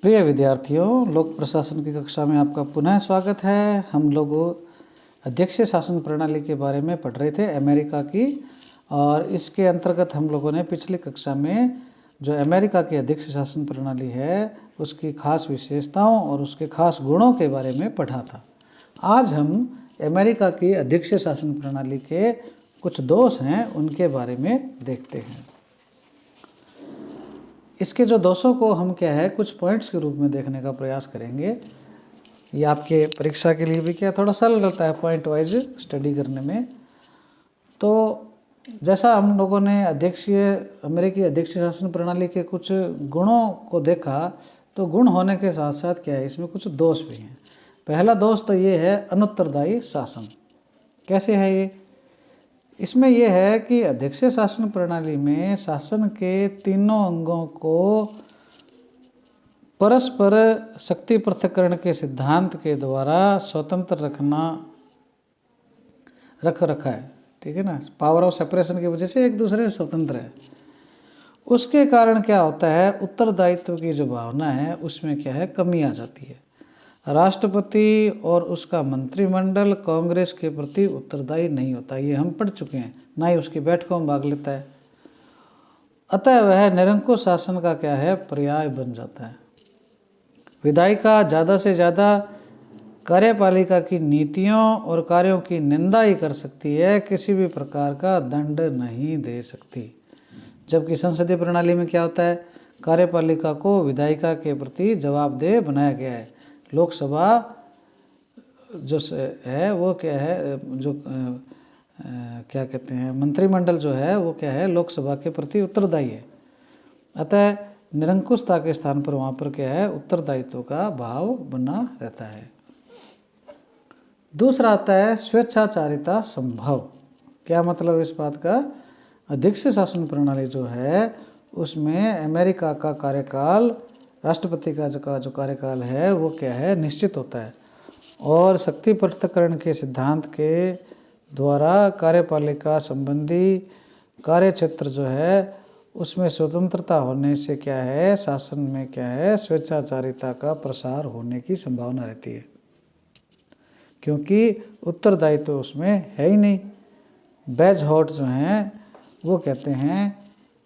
प्रिय विद्यार्थियों, लोक प्रशासन की कक्षा में आपका पुनः स्वागत है। हम लोग अध्यक्षीय शासन प्रणाली के बारे में पढ़ रहे थे, अमेरिका की। और इसके अंतर्गत हम लोगों ने पिछली कक्षा में जो अमेरिका की अध्यक्षीय शासन प्रणाली है उसकी खास विशेषताओं और उसके खास गुणों के बारे में पढ़ा था। आज हम अमेरिका की अध्यक्षीय शासन प्रणाली के कुछ दोष हैं उनके बारे में देखते हैं। इसके जो दोषों को हम क्या है कुछ पॉइंट्स के रूप में देखने का प्रयास करेंगे। ये आपके परीक्षा के लिए भी क्या थोड़ा सरल रहता है पॉइंट वाइज स्टडी करने में। तो जैसा हम लोगों ने अमेरिकी अध्यक्षीय शासन प्रणाली के कुछ गुणों को देखा, तो गुण होने के साथ साथ क्या है इसमें कुछ दोष भी हैं। पहला दोष तो ये है अनुत्तरदायी शासन। कैसे है ये? इसमें यह है कि अध्यक्षीय शासन प्रणाली में शासन के तीनों अंगों को परस्पर शक्ति पृथक्करण के सिद्धांत के द्वारा स्वतंत्र रखा है। ठीक है ना, पावर ऑफ सेपरेशन की वजह से एक दूसरे से स्वतंत्र है। उसके कारण क्या होता है, उत्तरदायित्व की जो भावना है उसमें क्या है कमी आ जाती है। राष्ट्रपति और उसका मंत्रिमंडल कांग्रेस के प्रति उत्तरदायी नहीं होता, ये हम पढ़ चुके हैं, ना ही उसकी बैठकों में भाग लेता है। अतः वह निरंकुश शासन का क्या है पर्याय बन जाता है। विधायिका ज़्यादा से ज़्यादा कार्यपालिका की नीतियों और कार्यों की निंदा ही कर सकती है, किसी भी प्रकार का दंड नहीं दे सकती। जबकि संसदीय प्रणाली में क्या होता है, कार्यपालिका को विधायिका के प्रति जवाबदेह बनाया गया है। लोकसभा जो है वो क्या है, जो क्या कहते हैं मंत्रिमंडल जो है वो क्या है लोकसभा के प्रति उत्तरदायी है। अतः निरंकुशता के स्थान पर वहाँ पर क्या है उत्तरदायित्व का भाव बना रहता है। दूसरा आता है स्वेच्छाचारिता संभव। क्या मतलब इस बात का? अध्यक्षीय शासन प्रणाली जो है उसमें अमेरिका का कार्यकाल, राष्ट्रपति का जो कार्यकाल है वो क्या है निश्चित होता है, और शक्ति पृथक्करण के सिद्धांत के द्वारा कार्यपालिका संबंधी कार्य क्षेत्र जो है उसमें स्वतंत्रता होने से क्या है शासन में क्या है स्वेच्छाचारिता का प्रसार होने की संभावना रहती है, क्योंकि उत्तरदायित्व उसमें है ही नहीं। बैज हॉट जो हैं वो कहते हैं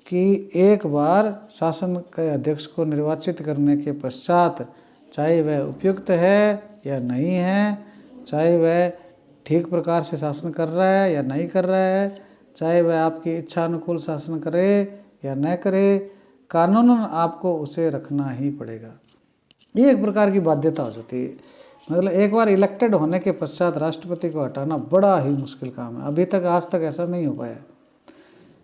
कि एक बार शासन के अध्यक्ष को निर्वाचित करने के पश्चात चाहे वह उपयुक्त है या नहीं है, चाहे वह ठीक प्रकार से शासन कर रहा है या नहीं कर रहा है, चाहे वह आपकी इच्छा अनुकूल शासन करे या न करे, कानूनन आपको उसे रखना ही पड़ेगा। ये एक प्रकार की बाध्यता हो जाती है। मतलब एक बार इलेक्टेड होने के पश्चात राष्ट्रपति को हटाना बड़ा ही मुश्किल काम है। अभी तक आज तक ऐसा नहीं हो पाया।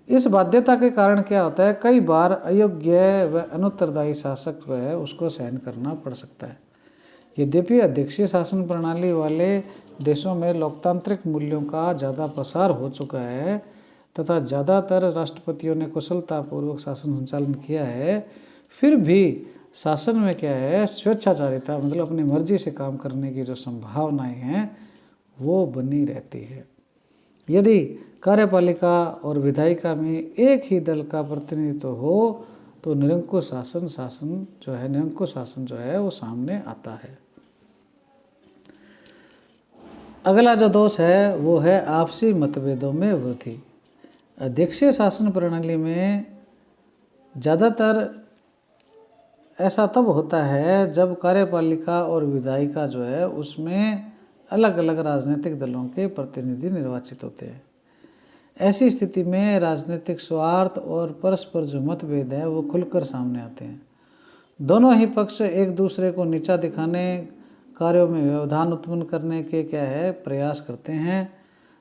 इस बाध्यता के कारण क्या होता है, कई बार अयोग्य व अनुत्तरदायी शासक जो है उसको सहन करना पड़ सकता है। यद्यपि अध्यक्षीय शासन प्रणाली वाले देशों में लोकतांत्रिक मूल्यों का ज़्यादा प्रसार हो चुका है तथा ज़्यादातर राष्ट्रपतियों ने कुशलतापूर्वक शासन संचालन किया है, फिर भी शासन में क्या है स्वेच्छाचारिता मतलब अपनी मर्जी से काम करने की जो संभावनाएं हैं वो बनी रहती है। यदि कार्यपालिका और विधायिका में एक ही दल का प्रतिनिधित्व हो तो निरंकुश शासन जो है वो सामने आता है। अगला जो दोष है वो है आपसी मतभेदों में वृद्धि। अध्यक्षीय शासन प्रणाली में ज़्यादातर ऐसा तब होता है जब कार्यपालिका और विधायिका जो है उसमें अलग अलग राजनीतिक दलों के प्रतिनिधि निर्वाचित होते हैं। ऐसी स्थिति में राजनीतिक स्वार्थ और परस्पर जो मतभेद है वो खुलकर सामने आते हैं। दोनों ही पक्ष एक दूसरे को नीचा दिखाने, कार्यों में व्यवधान उत्पन्न करने के क्या है प्रयास करते हैं।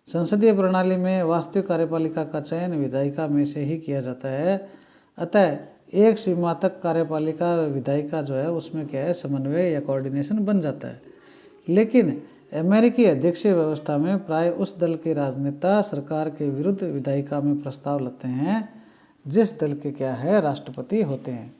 संसदीय प्रणाली में वास्तविक कार्यपालिका का चयन विधायिका में से ही किया जाता है। अतः एक सीमा तक कार्यपालिका विधायिका जो है उसमें क्या है समन्वय या कोऑर्डिनेशन बन जाता है। लेकिन अमेरिकी अध्यक्षीय व्यवस्था में प्राय उस दल के राजनेता सरकार के विरुद्ध विधायिका में प्रस्ताव लाते हैं जिस दल के क्या है राष्ट्रपति होते हैं।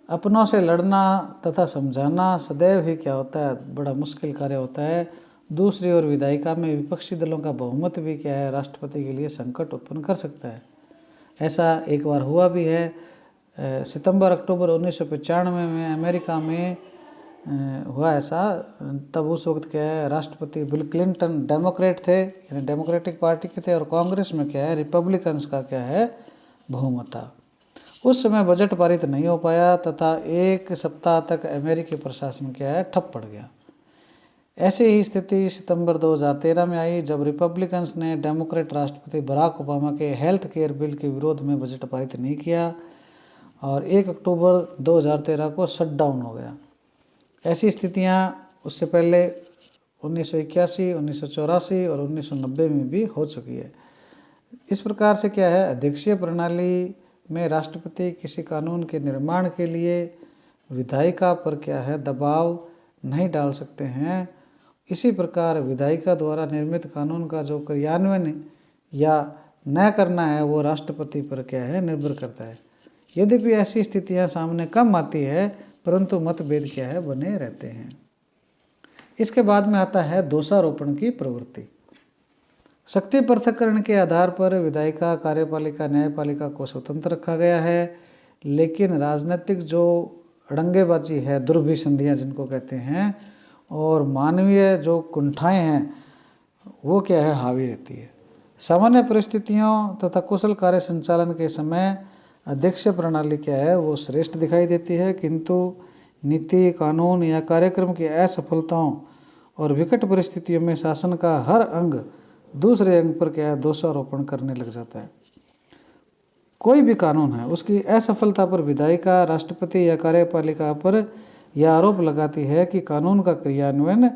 अपनों से लड़ना तथा समझाना सदैव ही क्या होता है बड़ा मुश्किल कार्य होता है। दूसरी ओर विधायिका में विपक्षी दलों का बहुमत भी क्या है राष्ट्रपति के लिए संकट उत्पन्न कर सकता है। ऐसा एक बार हुआ भी है। सितंबर अक्टूबर 1995 में अमेरिका में हुआ ऐसा। तब उस वक्त क्या है, राष्ट्रपति बिल क्लिंटन डेमोक्रेट थे, यानी डेमोक्रेटिक पार्टी के थे, और कांग्रेस में क्या है, रिपब्लिकन्स का क्या है, बहुमत था। उस समय बजट पारित नहीं हो पाया तथा एक सप्ताह तक अमेरिकी प्रशासन क्या है, ठप पड़ गया। ऐसी ही स्थिति सितंबर 2013 में आई, जब रिपब्लिकन्स ने डेमोक्रेट राष्ट्रपति बराक ओबामा के हेल्थ केयर बिल के विरोध में बजट पारित नहीं किया और 1 अक्टूबर 2013 को शटडाउन हो गया। ऐसी स्थितियां उससे पहले 1981, 1984 और 1990 में भी हो चुकी है। इस प्रकार से क्या है, अध्यक्षीय प्रणाली में राष्ट्रपति किसी कानून के निर्माण के लिए विधायिका पर क्या है, दबाव नहीं डाल सकते हैं। इसी प्रकार विधायिका द्वारा निर्मित कानून का जो क्रियान्वयन या न करना है वो राष्ट्रपति पर क्या है, निर्भर करता है। यद्यपि ऐसी स्थितियां सामने कम आती है, परंतु मतभेद क्या है, बने रहते हैं। इसके बाद में आता है दोषारोपण की प्रवृत्ति। शक्ति पृथक्करण के आधार पर विधायिका, कार्यपालिका, न्यायपालिका को स्वतंत्र रखा गया है, लेकिन राजनीतिक जो अड़ंगेबाजी है, दुर्भिसंधियाँ जिनको कहते हैं, और मानवीय जो कुंठाएं हैं वो क्या है, हावी रहती है। सामान्य परिस्थितियों तथा कुशल कार्य संचालन के समय अध्यक्षीय प्रणाली क्या है, वो श्रेष्ठ दिखाई देती है, किंतु नीति, कानून या कार्यक्रम की असफलताओं और विकट परिस्थितियों में शासन का हर अंग दूसरे अंग पर क्या है, दोषारोपण करने लग जाता है। कोई भी कानून है, उसकी असफलता पर विधायिका, राष्ट्रपति या कार्यपालिका पर यह आरोप लगाती है कि कानून का क्रियान्वयन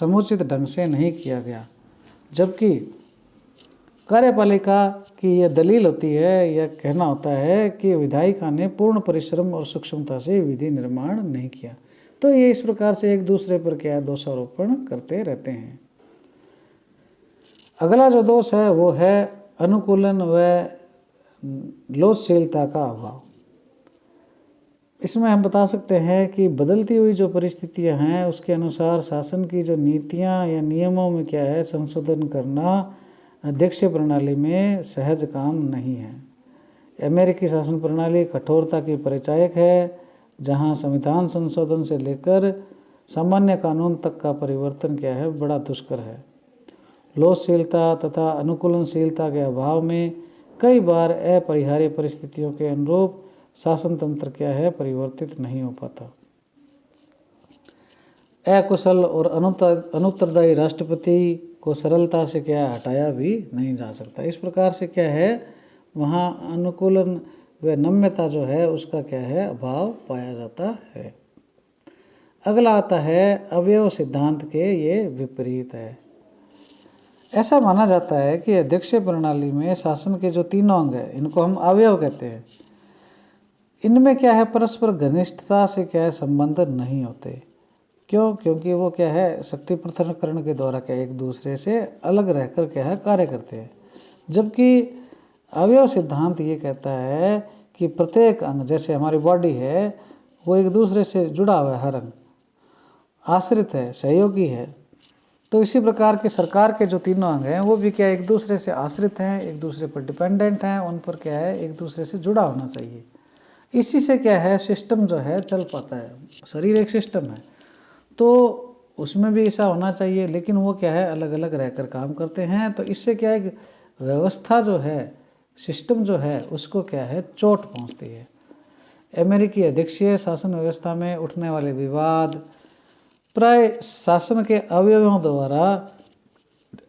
समुचित ढंग से नहीं किया गया, जबकि कार्यपालिका की यह दलील होती है, यह कहना होता है कि विधायिका ने पूर्ण परिश्रम और सूक्ष्मता से विधि निर्माण नहीं किया। तो ये इस प्रकार से एक दूसरे पर क्या है, दोषारोपण करते रहते हैं। अगला जो दोष है वो है अनुकूलन व लोचशीलता का अभाव। इसमें हम बता सकते हैं कि बदलती हुई जो परिस्थितियां हैं उसके अनुसार शासन की जो नीतियां या नियमों में क्या है, संशोधन करना अध्यक्षीय प्रणाली में सहज काम नहीं है। अमेरिकी शासन प्रणाली कठोरता की परिचायक है, जहां संविधान संशोधन से लेकर सामान्य कानून तक का परिवर्तन क्या है, बड़ा दुष्कर है। लोचशीलता तथा अनुकूलनशीलता के अभाव में कई बार अपरिहार्य परिस्थितियों के अनुरूप शासन तंत्र क्या है, परिवर्तित नहीं हो पाता। अकुशल और अनुत्तरदायी राष्ट्रपति को सरलता से क्या हटाया भी नहीं जा सकता। इस प्रकार से क्या है, वहाँ अनुकूलन व नम्यता जो है उसका क्या है, अभाव पाया जाता है। अगला आता है अवयव सिद्धांत के ये विपरीत है। ऐसा माना जाता है कि अध्यक्षीय प्रणाली में शासन के जो तीनों अंग हैं, इनको हम अवयव कहते हैं, इनमें क्या है, परस्पर घनिष्ठता से क्या है, संबंध नहीं होते। क्यों? क्योंकि वो क्या है, शक्ति पृथक्करण के द्वारा क्या एक दूसरे से अलग रहकर क्या है, कार्य करते हैं। जबकि अवयव सिद्धांत ये कहता है कि प्रत्येक अंग, जैसे हमारी बॉडी है, वो एक दूसरे से जुड़ा हुआ है, हर अंग आश्रित है, सहयोगी है। तो इसी प्रकार के सरकार के जो तीनों अंग हैं वो भी क्या एक दूसरे से आश्रित हैं, एक दूसरे पर डिपेंडेंट हैं, उन पर क्या है, एक दूसरे से जुड़ा होना चाहिए। इसी से क्या है, सिस्टम जो है चल पाता है। शरीर एक सिस्टम है, तो उसमें भी ऐसा होना चाहिए, लेकिन वो क्या है, अलग अलग रहकर काम करते हैं। तो इससे क्या है, व्यवस्था जो है, सिस्टम जो है, उसको क्या है, चोट पहुंचती है। अमेरिकी अध्यक्षीय शासन व्यवस्था में उठने वाले विवाद प्राय शासन के अवयवों द्वारा,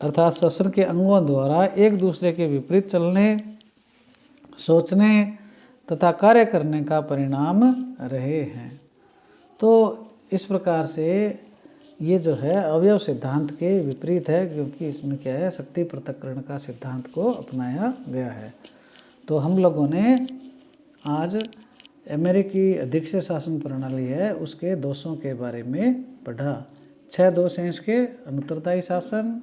अर्थात शासन के अंगों द्वारा एक दूसरे के विपरीत चलने, सोचने तथा कार्य करने का परिणाम रहे हैं। तो इस प्रकार से ये जो है अवयव सिद्धांत के विपरीत है, क्योंकि इसमें क्या है, शक्ति पृथक्करण का सिद्धांत को अपनाया गया है। तो हम लोगों ने आज अमेरिकी अध्यक्षीय शासन प्रणाली है उसके दोषों के बारे में पढ़ा। 6 दोष हैं इसके। अनुत्तरदायी शासन,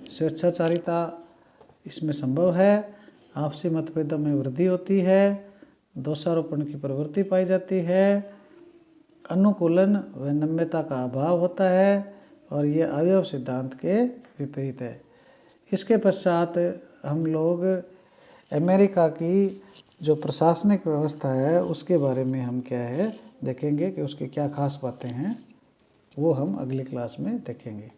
स्वेच्छाचारिता इसमें संभव है, आपसी मतभेदों में वृद्धि होती है, दोषारोपण की प्रवृत्ति पाई जाती है, अनुकूलन व नम्यता का अभाव होता है, और ये अवयव सिद्धांत के विपरीत है। इसके पश्चात हम लोग अमेरिका की जो प्रशासनिक व्यवस्था है उसके बारे में हम क्या है देखेंगे कि उसके क्या खास बातें हैं, वो हम अगली क्लास में देखेंगे।